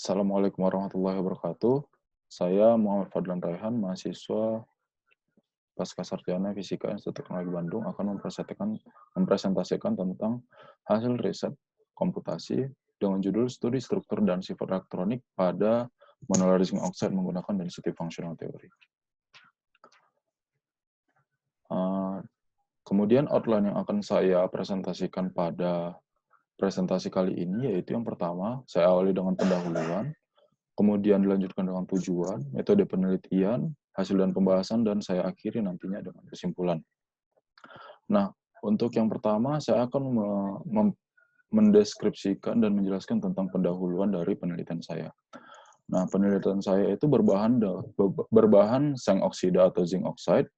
Assalamualaikum warahmatullahi wabarakatuh. Saya Muhammad Fadlan Raihan, mahasiswa Pascasarjana Fisika Institut Teknologi Bandung, akan mempresentasikan tentang hasil riset komputasi dengan judul Studi Struktur dan Sifat Elektronik pada Monolarising Oxide menggunakan Density Functional Theory. Kemudian outline yang akan saya presentasikan pada presentasi kali ini yaitu yang pertama, saya awali dengan pendahuluan, kemudian dilanjutkan dengan tujuan, metode penelitian, hasil dan pembahasan, dan saya akhiri nantinya dengan kesimpulan. Nah, untuk yang pertama, saya akan mendeskripsikan dan menjelaskan tentang pendahuluan dari penelitian saya. Nah, penelitian saya itu berbahan seng oksida atau zinc oxide.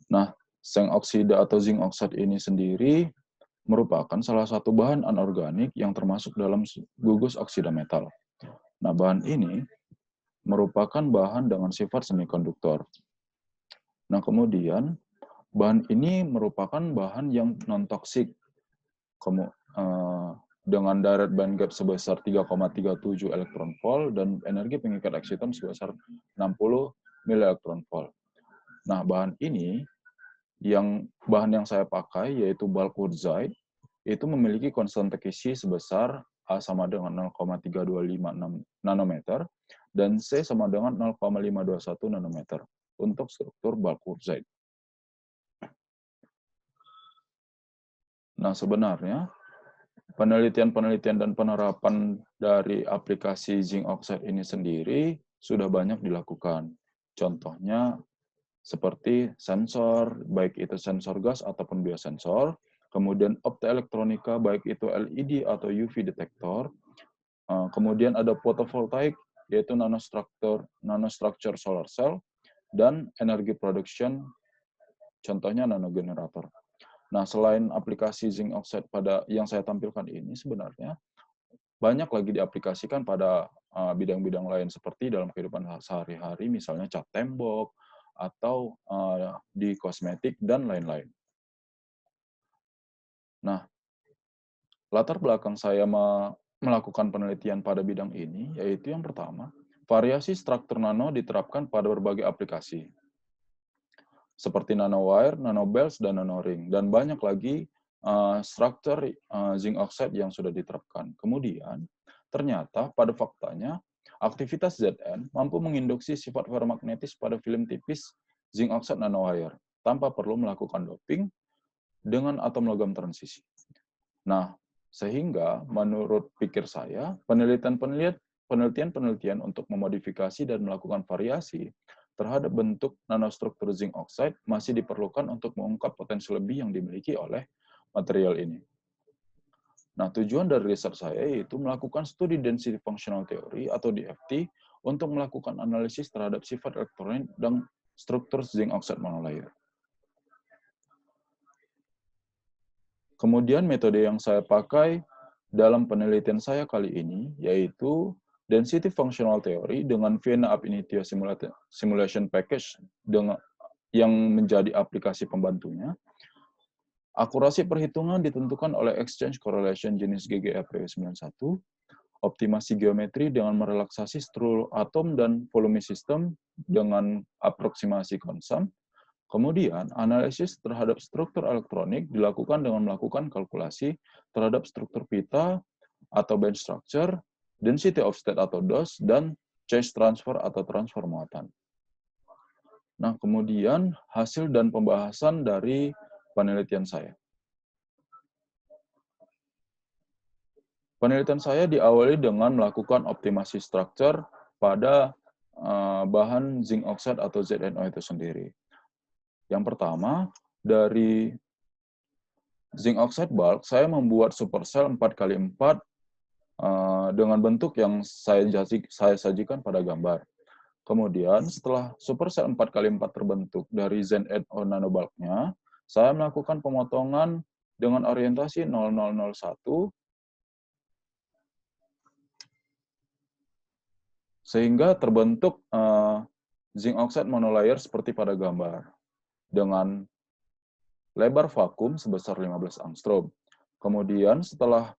Nah, seng oksida atau zinc oxide ini sendiri merupakan salah satu bahan anorganik yang termasuk dalam gugus oksida metal. Nah, bahan ini merupakan bahan dengan sifat semikonduktor. Nah, kemudian bahan ini merupakan bahan yang non-toksik dengan direct band gap sebesar 3,37 elektron volt dan energi pengikat eksiton sebesar 60 mili-elektron volt. Nah, bahan yang saya pakai yaitu bulk wurtzite itu memiliki konstan Tekischi sebesar A sama dengan 0,3256 nanometer dan C sama dengan 0,521 nanometer untuk struktur bulk wurtzite. Nah, sebenarnya penelitian-penelitian dan penerapan dari aplikasi zinc oxide ini sendiri sudah banyak dilakukan. Contohnya seperti sensor, baik itu sensor gas ataupun biosensor, kemudian optoelektronika, baik itu LED atau UV detektor, kemudian ada photovoltaik, yaitu nanostructure solar cell, dan energy production, contohnya nanogenerator. Nah, selain aplikasi zinc oxide yang saya tampilkan ini, sebenarnya banyak lagi diaplikasikan pada bidang-bidang lain seperti dalam kehidupan sehari-hari, misalnya cat tembok, atau di kosmetik, dan lain-lain. Nah, latar belakang saya melakukan penelitian pada bidang ini, yaitu yang pertama, variasi struktur nano diterapkan pada berbagai aplikasi, seperti nanowire, nanobelts, dan nanoring, dan banyak lagi struktur zinc oxide yang sudah diterapkan. Kemudian, ternyata pada faktanya, aktivitas Zn mampu menginduksi sifat ferromagnetis pada film tipis zinc oxide nanowire, tanpa perlu melakukan doping dengan atom logam transisi. Nah, sehingga menurut pikir saya, penelitian-penelitian untuk memodifikasi dan melakukan variasi terhadap bentuk nanostruktur zinc oxide masih diperlukan untuk mengungkap potensi lebih yang dimiliki oleh material ini. Nah, tujuan dari riset saya yaitu melakukan studi density functional theory atau DFT untuk melakukan analisis terhadap sifat elektronik dan struktur zinc oxide monolayer. Kemudian metode yang saya pakai dalam penelitian saya kali ini yaitu density functional theory dengan Vienna Ab Initio simulation package yang menjadi aplikasi pembantunya. Akurasi perhitungan ditentukan oleh exchange correlation jenis GGAPW91, optimasi geometri dengan merelaksasi struktur atom dan volume sistem dengan aproksimasi konstan. Kemudian, analisis terhadap struktur elektronik dilakukan dengan melakukan kalkulasi terhadap struktur pita atau band structure, density of state atau DOS, dan charge transfer atau transfer muatan. Nah, kemudian hasil dan pembahasan dari penelitian saya. Penelitian saya diawali dengan melakukan optimasi structure pada bahan zinc oxide atau ZNO itu sendiri. Yang pertama, dari zinc oxide bulk, saya membuat supercell 4x4 dengan bentuk yang saya sajikan pada gambar. Kemudian, setelah supercell 4x4 terbentuk dari ZNO nanobulknya, saya melakukan pemotongan dengan orientasi 0001, sehingga terbentuk zinc oxide monolayer seperti pada gambar, dengan lebar vakum sebesar 15 angstrom. Kemudian setelah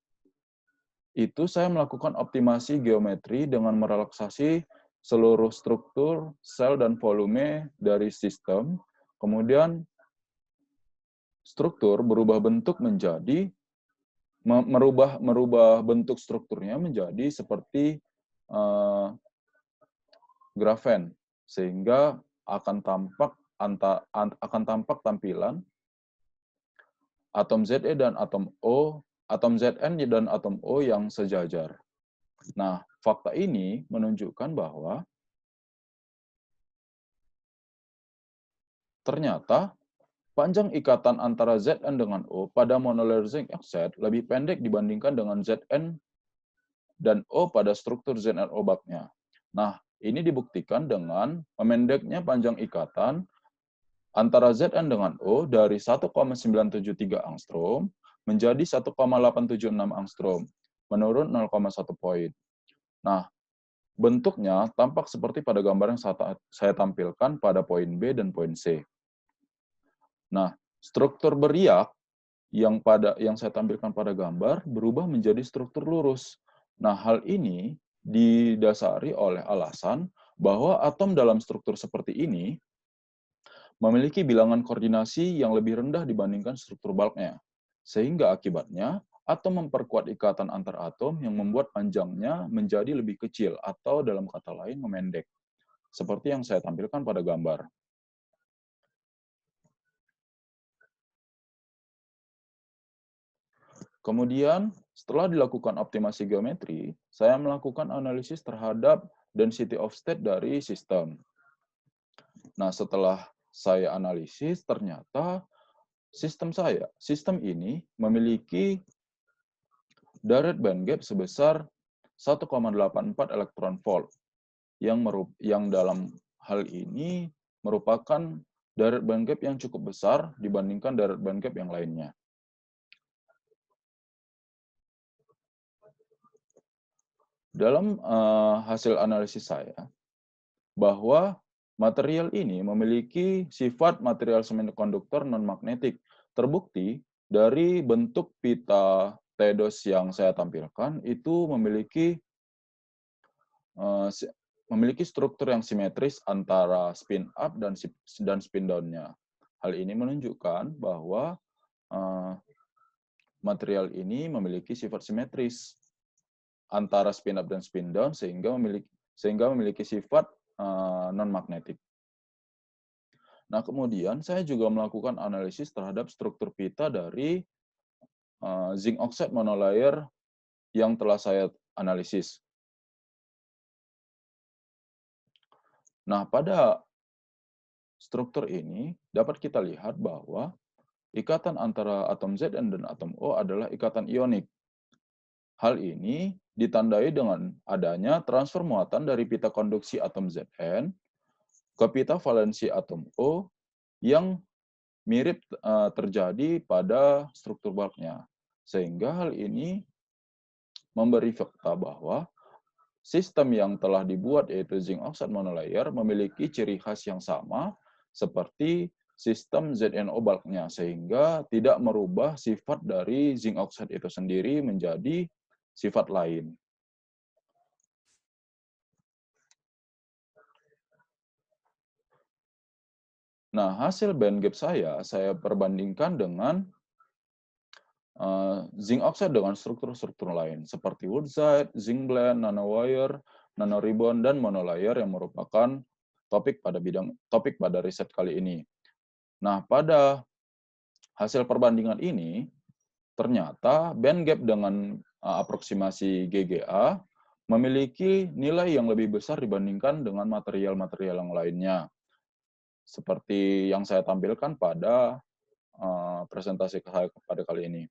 itu saya melakukan optimasi geometri dengan merelaksasi seluruh struktur, sel, dan volume dari sistem. Kemudian struktur berubah bentuk menjadi merubah bentuk strukturnya menjadi seperti grafen, sehingga akan tampak tampilan atom Ze dan atom O, atom Zn dan atom O yang sejajar. Nah, fakta ini menunjukkan bahwa ternyata panjang ikatan antara Zn dengan O pada monolayer zinc oxide lebih pendek dibandingkan dengan Zn dan O pada struktur ZnO baknya. Nah, ini dibuktikan dengan memendeknya panjang ikatan antara Zn dengan O dari 1,973 angstrom menjadi 1,876 angstrom, menurun 0,1 poin. Nah, bentuknya tampak seperti pada gambar yang saya tampilkan pada poin B dan poin C. Nah, struktur beriak yang saya tampilkan pada gambar berubah menjadi struktur lurus. Nah, hal ini didasari oleh alasan bahwa atom dalam struktur seperti ini memiliki bilangan koordinasi yang lebih rendah dibandingkan struktur bulknya. Sehingga akibatnya, atom memperkuat ikatan antar atom yang membuat panjangnya menjadi lebih kecil atau dalam kata lain memendek. Seperti yang saya tampilkan pada gambar. Kemudian, setelah dilakukan optimasi geometri, saya melakukan analisis terhadap density of state dari sistem. Nah, setelah saya analisis, ternyata sistem ini memiliki direct band gap sebesar 1,84 elektron volt, yang dalam hal ini merupakan direct band gap yang cukup besar dibandingkan direct band gap yang lainnya. Dalam hasil analisis saya, bahwa material ini memiliki sifat material semikonduktor non-magnetik. Terbukti dari bentuk pita TDOS yang saya tampilkan, itu memiliki struktur yang simetris antara spin up dan spin down-nya. Hal ini menunjukkan bahwa material ini memiliki sifat simetris antara spin up dan spin down sehingga memiliki sifat non-magnetik. Nah, kemudian saya juga melakukan analisis terhadap struktur pita dari zinc oxide monolayer yang telah saya analisis. Nah, pada struktur ini dapat kita lihat bahwa ikatan antara atom Zn dan atom O adalah ikatan ionik. Hal ini ditandai dengan adanya transfer muatan dari pita konduksi atom Zn ke pita valensi atom O yang mirip terjadi pada struktur bulknya. Sehingga hal ini memberi fakta bahwa sistem yang telah dibuat yaitu zinc oxide monolayer memiliki ciri khas yang sama seperti sistem ZnO bulknya, sehingga tidak merubah sifat dari zinc oxide itu sendiri menjadi sifat lain. Nah, hasil band gap saya perbandingkan dengan zinc oxide dengan struktur-struktur lain, seperti woodside, zinc blende, nanowire, nanoribbon, dan monolayer yang merupakan topik pada riset kali ini. Nah, pada hasil perbandingan ini, ternyata band gap dengan aproksimasi GGA memiliki nilai yang lebih besar dibandingkan dengan material-material yang lainnya. Seperti yang saya tampilkan pada presentasi saya pada kali ini.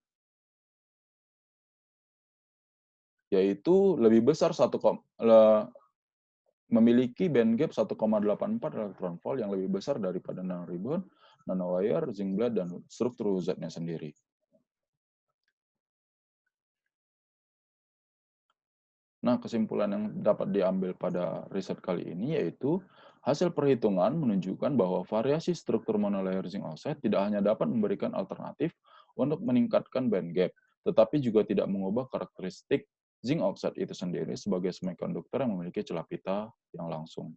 Yaitu lebih besar memiliki band gap 1,84 elektron volt yang lebih besar daripada nanoribbon, nanowire, zinc blende, dan struktur Z-nya sendiri. Nah, kesimpulan yang dapat diambil pada riset kali ini yaitu hasil perhitungan menunjukkan bahwa variasi struktur monolayer zinc oxide tidak hanya dapat memberikan alternatif untuk meningkatkan band gap, tetapi juga tidak mengubah karakteristik zinc oxide itu sendiri sebagai semikonduktor yang memiliki celah pita yang langsung.